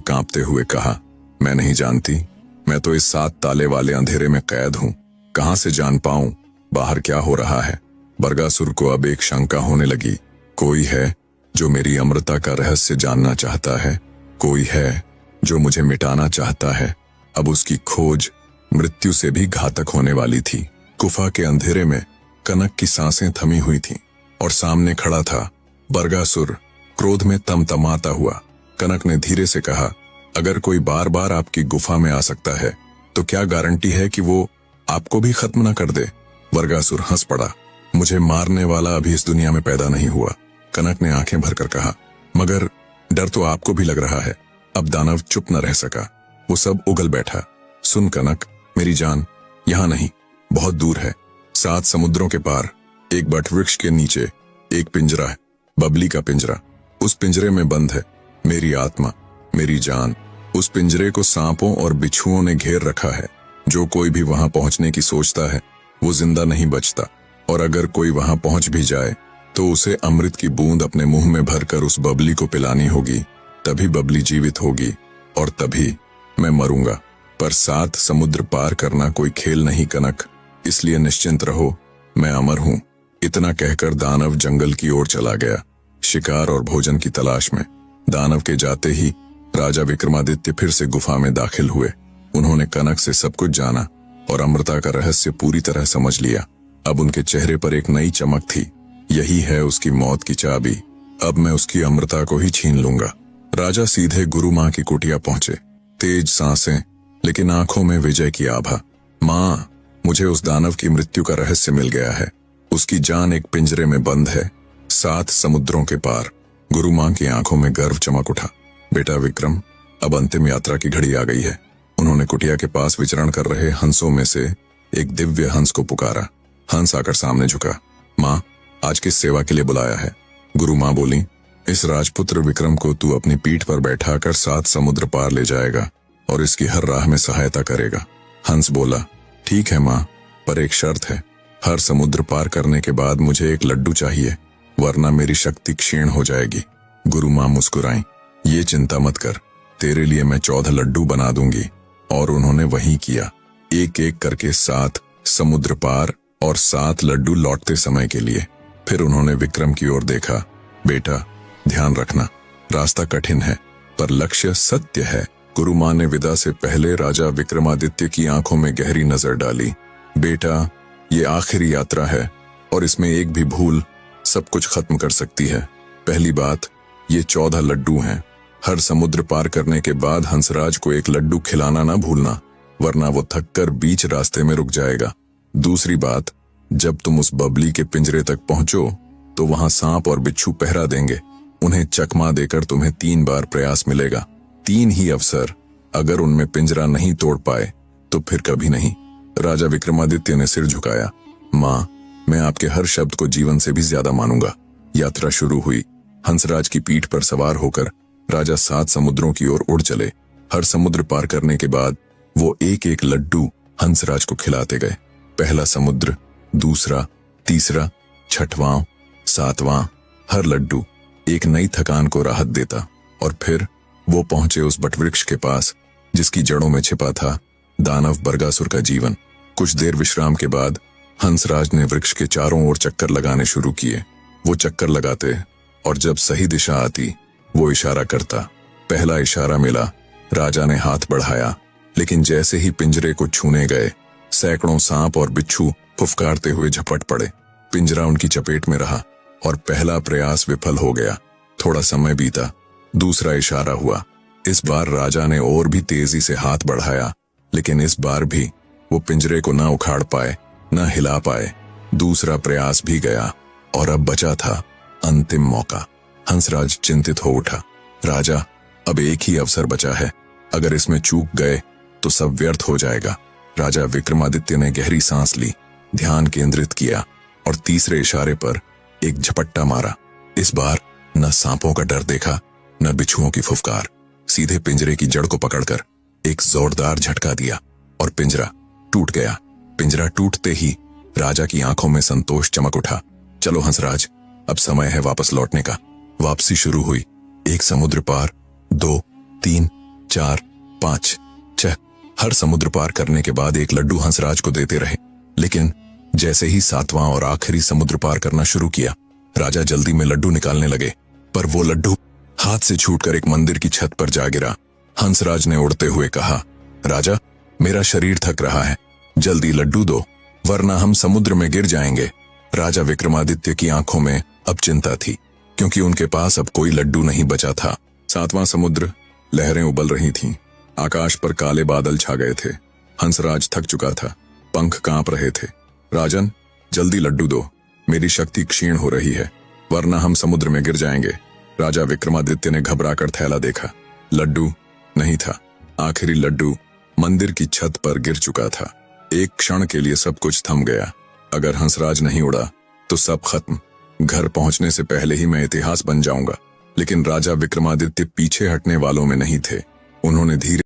कांपते हुए कहा, मैं नहीं जानती। मैं तो इस 7 ताले वाले अंधेरे में कैद हूं। कहां से जान पाऊं बाहर क्या हो रहा है। बरगासुर को अब एक शंका होने लगी। कोई है जो मेरी अमृता का रहस्य जानना चाहता है, कोई है जो मुझे मिटाना चाहता है। अब उसकी खोज मृत्यु से भी घातक होने वाली थी। गुफा के अंधेरे में कनक की सांसें थमी हुई थीं और सामने खड़ा था बरगासुर, क्रोध में तमतमाता हुआ। कनक ने धीरे से कहा, अगर कोई बार बार आपकी गुफा में आ सकता है तो क्या गारंटी है कि वो आपको भी खत्म न कर दे। बरगासुर हंस पड़ा, मुझे मारने वाला अभी इस दुनिया में पैदा नहीं हुआ। कनक ने आंखें भरकर कहा, मगर डर तो आपको भी लग रहा है। अब दानव चुप न रह सका, वो सब उगल बैठा। सुन कनक, मेरी जान यहां नहीं, बहुत दूर है, 7 समुद्रों के पार, एक बट वृक्ष के नीचे एक पिंजरा है, बबली का पिंजरा। उस पिंजरे में बंद है मेरी आत्मा, मेरी जान। उस पिंजरे को सांपों और बिच्छुओं ने घेर रखा है। जो कोई भी वहां पहुंचने की सोचता है वो जिंदा नहीं बचता, और अगर कोई वहां पहुंच भी जाए तो उसे अमृत की बूंद अपने मुंह में भरकर उस बबली को पिलानी होगी, तभी बबली जीवित होगी और तभी मैं मरूंगा। पर 7 समुद्र पार करना कोई खेल नहीं कनक, इसलिए निश्चिंत रहो, मैं अमर हूं। इतना कहकर दानव जंगल की ओर चला गया, शिकार और भोजन की तलाश में। दानव के जाते ही राजा विक्रमादित्य फिर से गुफा में दाखिल हुए। उन्होंने कनक से सब कुछ जाना और अमृता का रहस्य पूरी तरह समझ लिया। अब उनके चेहरे पर एक नई चमक थी। यही है उसकी मौत की चाबी, अब मैं उसकी अमृता को ही छीन लूंगा। राजा सीधे गुरु मां की कुटिया पहुंचे। तेज सांसें, लेकिन आंखों में विजय की आभा। मां, मुझे उस दानव की मृत्यु का रहस्य मिल गया है। उसकी जान एक पिंजरे में बंद है, 7 समुद्रों के पार। गुरु मां की आंखों में गर्व चमक उठा। बेटा विक्रम, अब अंतिम यात्रा की घड़ी आ गई है। उन्होंने कुटिया के पास विचरण कर रहे हंसों में से एक दिव्य हंस को पुकारा। हंस आकर सामने झुका। मां, आज किस सेवा के लिए बुलाया है? गुरु मां बोली, इस राजपुत्र विक्रम को तू अपनी पीठ पर बैठाकर 7 समुद्र पार ले जाएगा और इसकी हर राह में सहायता करेगा। हंस बोला, ठीक है मां, पर एक शर्त है। हर समुद्र पार करने के बाद मुझे एक लड्डू चाहिए, वरना मेरी शक्ति क्षीण हो जाएगी। गुरु मां मुस्कुराई, ये चिंता मत कर, तेरे लिए मैं 14 लड्डू बना दूंगी। और उन्होंने वही किया। एक एक करके 7 समुद्र पार और 7 लड्डू लौटते समय के लिए। फिर उन्होंने विक्रम की ओर देखा। बेटा, ध्यान रखना, रास्ता कठिन है पर लक्ष्य सत्य है। गुरु मां ने विदा से पहले राजा विक्रमादित्य की आंखों में गहरी नजर डाली। बेटा, ये आखिरी यात्रा है और इसमें एक भी भूल सब कुछ खत्म कर सकती है। पहली बात, ये 14 लड्डू हैं। हर समुद्र पार करने के बाद हंसराज को एक लड्डू खिलाना ना भूलना, वरना वो थककर बीच रास्ते में रुक जाएगा। दूसरी बात, जब तुम उस बबली के पिंजरे तक पहुंचो तो वहां सांप और बिच्छू पहरा देंगे। उन्हें चकमा देकर तुम्हें 3 बार प्रयास मिलेगा, 3 ही अवसर। अगर उनमें पिंजरा नहीं तोड़ पाए तो फिर कभी नहीं। राजा विक्रमादित्य ने सिर झुकाया। मां, मैं आपके हर शब्द को जीवन से भी ज्यादा मानूंगा। यात्रा शुरू हुई। हंसराज की पीठ पर सवार होकर राजा 7 समुद्रों की ओर उड़ चले। हर समुद्र पार करने के बाद वो एक एक लड्डू हंसराज को खिलाते गए। पहला समुद्र, दूसरा, तीसरा, 6वां, 7वां, हर लड्डू एक नई थकान को राहत देता। और फिर वो पहुंचे उस बटवृक्ष के पास जिसकी जड़ों में छिपा था दानव बरगासुर का जीवन। कुछ देर विश्राम के बाद हंसराज ने वृक्ष के चारों ओर चक्कर लगाने शुरू किए। वो चक्कर लगाते और जब सही दिशा आती वो इशारा करता। पहला इशारा मिला, राजा ने हाथ बढ़ाया, लेकिन जैसे ही पिंजरे को छूने गए सैकड़ों सांप और बिच्छू फुफकारते हुए झपट पड़े। पिंजरा उनकी चपेट में रहा और पहला प्रयास विफल हो गया। थोड़ा समय बीता, दूसरा इशारा हुआ। इस बार राजा ने और भी तेजी से हाथ बढ़ाया, लेकिन इस बार भी वो पिंजरे को ना उखाड़ पाए, ना हिला पाए। दूसरा प्रयास भी गया और अब बचा था अंतिम मौका। हंसराज चिंतित हो उठा। राजा, अब एक ही अवसर बचा है, अगर इसमें चूक गए तो सब व्यर्थ हो जाएगा। राजा विक्रमादित्य ने गहरी सांस ली, ध्यान केंद्रित किया और तीसरे इशारे पर एक झपट्टा मारा। इस बार न सांपों का डर देखा, न बिच्छुओं की फुफकार। सीधे पिंजरे की जड़ को पकड़कर एक जोरदार झटका दिया और पिंजरा टूट गया। पिंजरा टूटते ही राजा की आंखों में संतोष चमक उठा। चलो हंसराज, अब समय है वापस लौटने का। वापसी शुरू हुई। 1 समुद्र पार, 2, 3, 4, 5, 6 हर समुद्र पार करने के बाद एक लड्डू हंसराज को देते रहे। लेकिन जैसे ही 7वां और आखिरी समुद्र पार करना शुरू किया, राजा जल्दी में लड्डू निकालने लगे, पर वो लड्डू हाथ से छूटकर एक मंदिर की छत पर जा गिरा। हंसराज ने उड़ते हुए कहा, राजा, मेरा शरीर थक रहा है, जल्दी लड्डू दो, वरना हम समुद्र में गिर जाएंगे। राजा विक्रमादित्य की आंखों में अब चिंता थी, क्योंकि उनके पास अब कोई लड्डू नहीं बचा था। 7वां समुद्र, लहरें उबल रही थीं, आकाश पर काले बादल छा गए थे। हंसराज थक चुका था, पंख कांप रहे थे। राजन, जल्दी लड्डू दो, मेरी शक्ति क्षीण हो रही है, वरना हम समुद्र में गिर जाएंगे। राजा विक्रमादित्य ने घबराकर थैला देखा, लड्डू नहीं था। आखिरी लड्डू मंदिर की छत पर गिर चुका था। एक क्षण के लिए सब कुछ थम गया। अगर हंसराज नहीं उड़ा तो सब खत्म। घर पहुंचने से पहले ही मैं इतिहास बन जाऊंगा। लेकिन राजा विक्रमादित्य पीछे हटने वालों में नहीं थे। उन्होंने धीरे